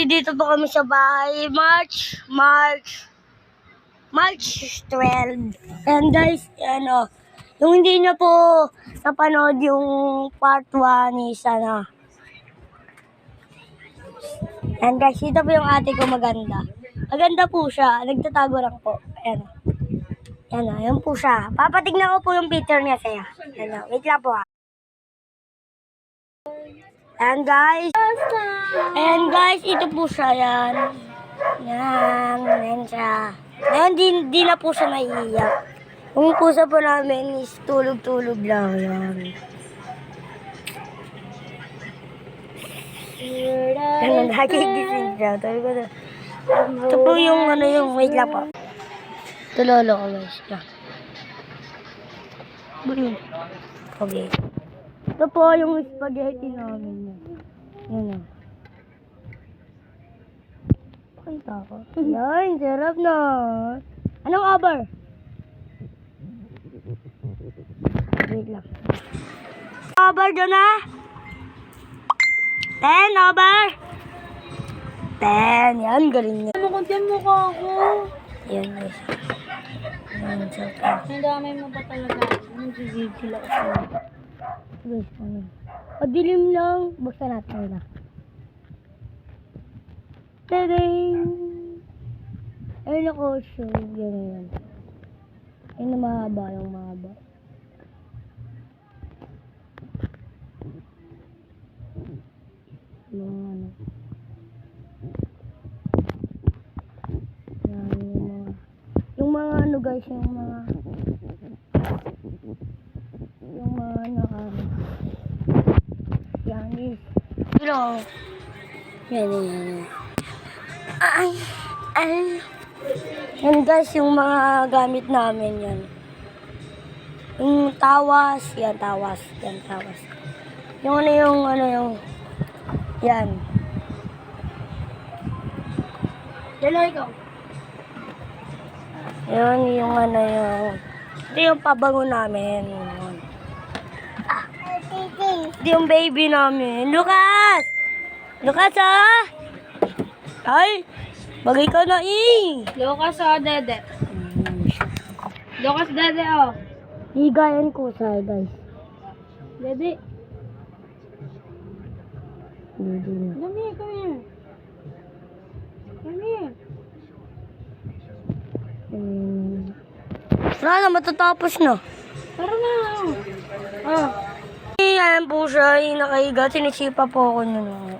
Dito po kami sa bahay. March 12. And guys, yung hindi na po napanood yung part 1 ni Sana. And guys, ito po yung ate ko maganda. Maganda po siya. Nagtatago lang po. Ayan. Ayan po siya. Papatignan ko po yung picture niya sa'yo. Wait lang po. And guys, ito po siya. Yan siya. Ngayon, di na po siya naiiyak. Yung pusa po namin is tulog-tulog lang. Yan. Ano, nakikigising siya. Ito po yung wait lang po. Ito lolo ko guys. Okay. Ito po yung spaghetti namin. Yan. Pakita ko. Yan, sarap na. Anong over? Wait lang. Over doon na. 10 over. 10. Yan, galing niya. Makuntihan mo ka ako. Yan guys. Yan, sarap. Nadamay mo ba talaga? Nagigigil ako sa'yo. Guys, dilim lang. Buksan natin na. Tadang! Ayun ako, so, yan. Ayun na mahaba, yung mahaba. Yan, yung mga guys, yung mga yan is hello. Yan. Yan guys, yung mga gamit namin yan. Yung tawas. Yung yan. Dala ikaw. Yan, yung ito yung pabango namin. Ito yung baby namin. Lucas! Ay! Bagay ka na Lucas Dede. Lucas Dede Higayan ko sa guys. Dede. Dede. Come here. Sana matatapos na. Tara na. Ayan po siya, nakahiga. Sinisipa po ako nyo.